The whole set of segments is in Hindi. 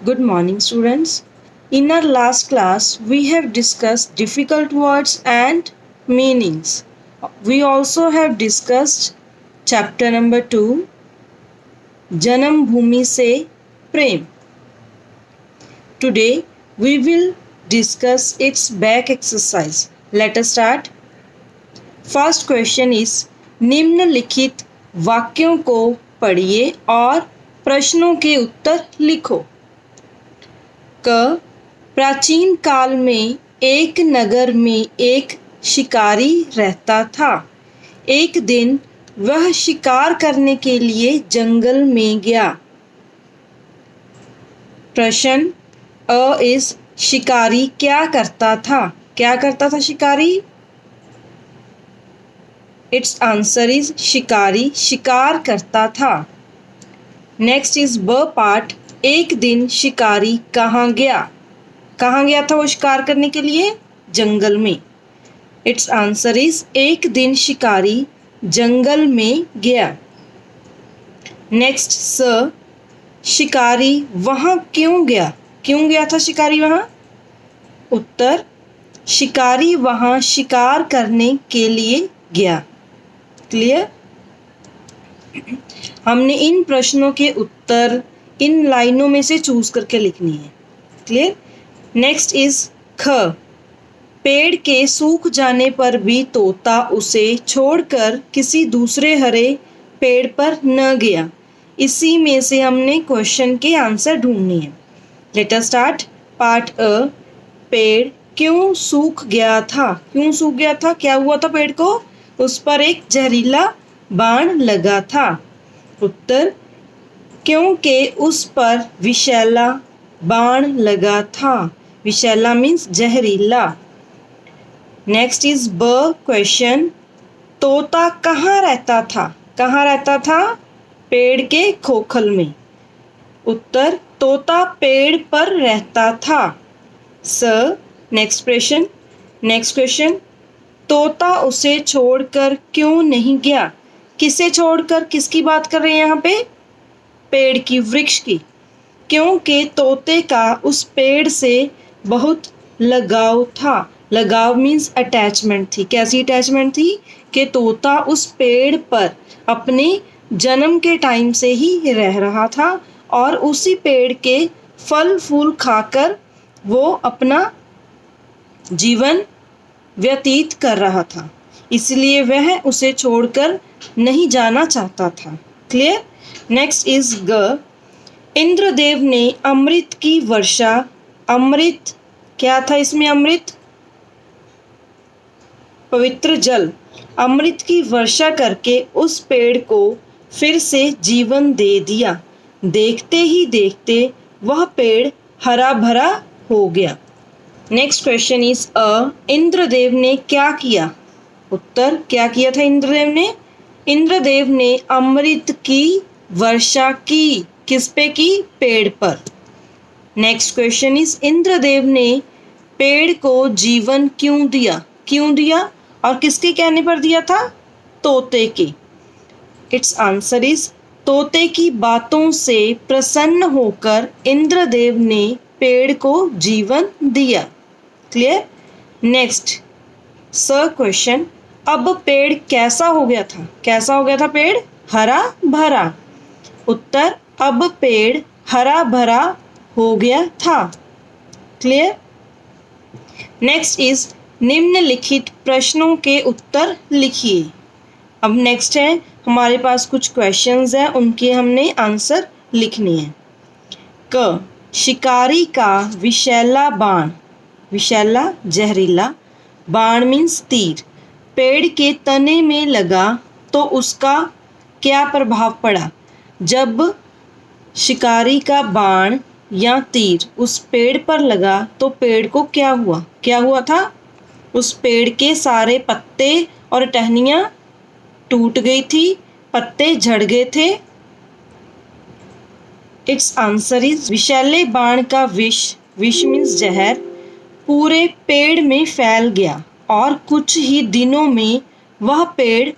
Good morning, students. In our last class, we have discussed difficult words and meanings. We also have discussed chapter number 2, Janam Bhumi Se Prem. Today, we will discuss its back exercise. Let us start. First question is, निम्नलिखित वाक्यों को पढ़िए और प्रश्नों के उत्तर लिखो। क प्राचीन काल में एक नगर में एक शिकारी रहता था। एक दिन वह शिकार करने के लिए जंगल में गया। प्रश्न अ इज शिकारी क्या करता था? क्या करता था शिकारी? इट्स आंसर इज शिकारी शिकार करता था। नेक्स्ट इज ब पार्ट, एक दिन शिकारी कहाँ गया? कहाँ गया था वो शिकार करने के लिए? जंगल में। इट्स आंसर इज एक दिन शिकारी जंगल में गया। नेक्स्ट स, शिकारी वहाँ क्यों गया? क्यों गया था शिकारी वहाँ? उत्तर, शिकारी वहाँ शिकार करने के लिए गया। क्लियर? हमने इन प्रश्नों के उत्तर इन लाइनों में से चूज करके लिखनी है। क्लियर? नेक्स्ट इज ख, पेड़ के सूख जाने पर भी तोता उसे छोड़कर किसी दूसरे हरे पेड़ पर न गया। इसी में से हमने क्वेश्चन के आंसर ढूंढने हैं। Let us start. पार्ट अ, पेड़ क्यों सूख गया था? क्यों सूख गया था? क्या हुआ था पेड़ को? उस पर एक जहरीला बाण लगा था। उत्तर, क्योंकि उस पर विषैला बाण लगा था। विषैला मीन्स जहरीला। नेक्स्ट इज ब क्वेश्चन, तोता कहाँ रहता था? कहाँ रहता था? पेड़ के खोखल में। उत्तर, तोता पेड़ पर रहता था। स, नेक्स्ट क्वेश्चन, तोता उसे छोड़कर क्यों नहीं गया? किसे छोड़कर? किसकी बात कर रहे हैं यहाँ पे? पेड़ की, वृक्ष की। क्योंकि तोते का उस पेड़ से बहुत लगाव था। लगाव मीन्स अटैचमेंट थी। कैसी अटैचमेंट थी? कि तोता उस पेड़ पर अपने जन्म के टाइम से ही रह रहा था और उसी पेड़ के फल फूल खाकर वो अपना जीवन व्यतीत कर रहा था, इसलिए वह उसे छोड़कर नहीं जाना चाहता था। क्लियर? नेक्स्ट इज ग, इंद्रदेव ने अमृत की वर्षा, अमृत क्या था इसमें? अमृत पवित्र जल, अमृत की वर्षा करके उस पेड़ को फिर से जीवन दे दिया। देखते ही देखते वह पेड़ हरा भरा हो गया। Next question is a, Indradev ने क्या किया? उत्तर, क्या किया था इंद्रदेव ने? इंद्रदेव ने अमृत की वर्षा की। किस पे की? पेड़ पर। नेक्स्ट क्वेश्चन इज, इंद्रदेव ने पेड़ को जीवन क्यों दिया? क्यों दिया और किसके कहने पर दिया था? तोते के। इट्स आंसर इज, तोते की बातों से प्रसन्न होकर इंद्रदेव ने पेड़ को जीवन दिया। क्लियर? नेक्स्ट स क्वेश्चन, अब पेड़ कैसा हो गया था? कैसा हो गया था पेड़? हरा भरा। उत्तर, अब पेड़ हरा भरा हो गया था। क्लियर? नेक्स्ट इज, निम्नलिखित प्रश्नों के उत्तर लिखिए। अब नेक्स्ट है हमारे पास कुछ क्वेश्चंस हैं, उनके हमने आंसर लिखने हैं। क, शिकारी का विषैला बाण, विषैला जहरीला, बाण मीन्स तीर, पेड़ के तने में लगा तो उसका क्या प्रभाव पड़ा? जब शिकारी का बाण या तीर उस पेड़ पर लगा तो पेड़ को क्या हुआ? क्या हुआ था? उस पेड़ के सारे पत्ते और टहनियाँ टूट गई थी, पत्ते झड़ गए थे। इट्स आंसर इज, विषैले बाण का विष, विष मीन्स जहर, पूरे पेड़ में फैल गया और कुछ ही दिनों में वह पेड़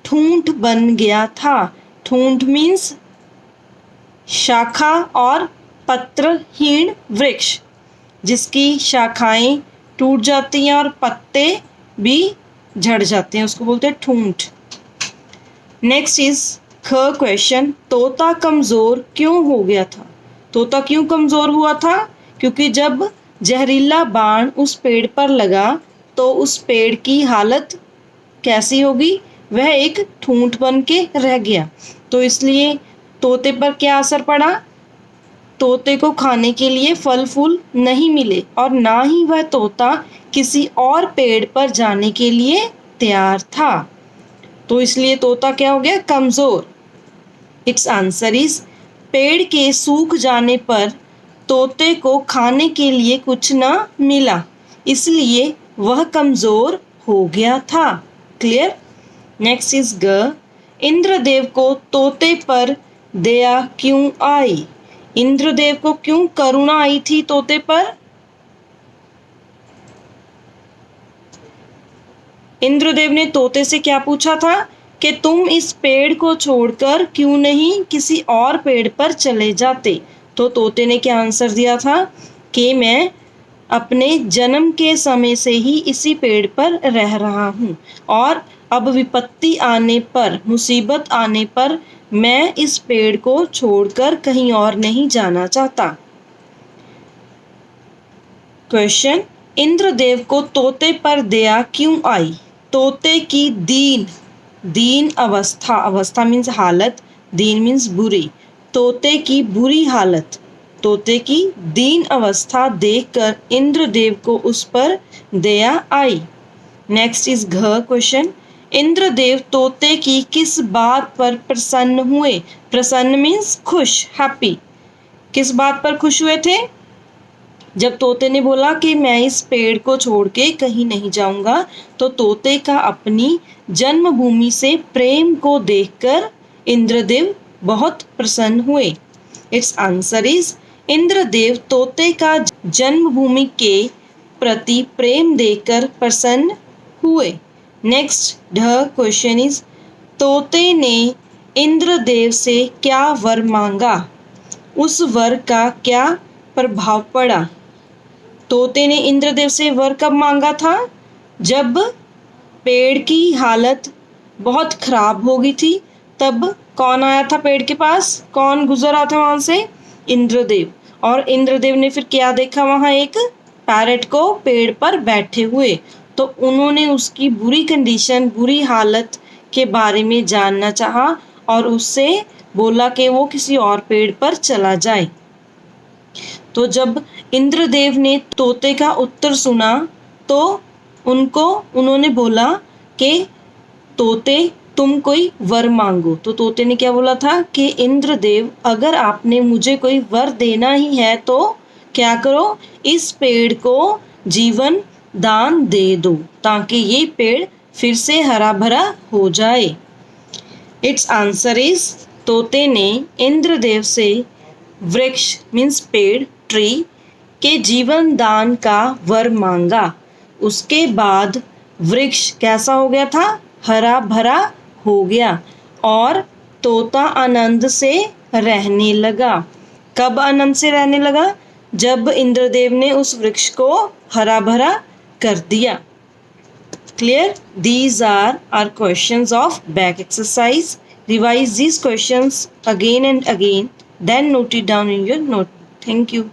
ठूंठ बन गया था। ठूंठ मीन्स शाखा और पत्रहीन वृक्ष, जिसकी शाखाएं टूट जाती हैं और पत्ते भी झड़ जाते हैं, उसको बोलते हैं ठूंठ। नेक्स्ट इज ख क्वेश्चन, तोता कमज़ोर क्यों हो गया था? तोता क्यों कमज़ोर हुआ था? क्योंकि जब जहरीला बाण उस पेड़ पर लगा तो उस पेड़ की हालत कैसी होगी? वह एक ठूंठ बन के रह गया। तो इसलिए तोते पर क्या असर पड़ा? तोते को खाने के लिए फल फूल नहीं मिले और ना ही वह तोता किसी और पेड़ पर जाने के लिए तैयार था। तो इसलिए तोता क्या हो गया? कमज़ोर। इट्स आंसर इज, पेड़ के सूख जाने पर तोते को खाने के लिए कुछ न मिला, इसलिए वह कमज़ोर हो गया था। क्लियर? नेक्स्ट इज ग, इंद्रदेव को तोते पर दया क्यों आई? इंद्रदेव को क्यों करुणा आई थी तोते पर? इंद्रदेव ने तोते से क्या पूछा था कि तुम इस पेड़ को छोड़कर क्यों नहीं किसी और पेड़ पर चले जाते? तो तोते ने क्या आंसर दिया था कि मैं अपने जन्म के समय से ही इसी पेड़ पर रह रहा हूँ और अब विपत्ति आने पर, मुसीबत आने पर मैं इस पेड़ को छोड़कर कहीं और नहीं जाना चाहता। क्वेश्चन, इंद्रदेव को तोते पर दया क्यों आई? तोते की दीन अवस्था, अवस्था मीन्स हालत, दीन मीन्स बुरी, तोते की बुरी हालत, तोते की दीन अवस्था देखकर इंद्रदेव को उस पर दया आई। नेक्स्ट इज घ क्वेश्चन, इंद्रदेव तोते की किस बात पर प्रसन्न हुए? प्रसन्न मीन्स खुश, हैप्पी। किस बात पर खुश हुए थे? जब तोते ने बोला कि मैं इस पेड़ को छोड़ के कहीं नहीं जाऊंगा, तो तोते का अपनी जन्मभूमि से प्रेम को देखकर इंद्रदेव बहुत प्रसन्न हुए। इट्स आंसर इज, इंद्रदेव तोते का जन्मभूमि के प्रति प्रेम देखकर प्रसन्न हुए। नेक्स्ट ढ क्वेश्चन इज, तोते ने इंद्रदेव से क्या वर मांगा? उस वर का क्या प्रभाव पड़ा? तोते ने इंद्रदेव से वर कब मांगा था? जब पेड़ की हालत बहुत खराब हो गई थी, तब कौन आया था पेड़ के पास? कौन गुजरा था वहां से? इंद्रदेव। और इंद्रदेव ने फिर क्या देखा? वहां एक पैरट को पेड़ पर बैठे हुए, तो उन्होंने उसकी बुरी कंडीशन, बुरी हालत के बारे में जानना चाहा और उससे बोला कि वो किसी और पेड़ पर चला जाए। तो जब इंद्रदेव ने तोते का उत्तर सुना तो उन्होंने बोला कि तोते तुम कोई वर मांगो। तो तोते ने क्या बोला था कि इंद्रदेव, अगर आपने मुझे कोई वर देना ही है तो क्या करो, इस पेड़ को जीवन दान दे दो ताकि ये पेड़ फिर से हरा भरा हो जाए। इट्स आंसर इज, तोते ने इंद्रदेव से वृक्ष मीन्स पेड़, ट्री के जीवन दान का वर मांगा। उसके बाद वृक्ष कैसा हो गया था? हरा भरा हो गया और तोता आनंद से रहने लगा। कब आनंद से रहने लगा? जब इंद्रदेव ने उस वृक्ष को हरा भरा कर दिया। Clear? These are our questions of back exercise. Revise these questions again and again, then note it down in your note. Thank you.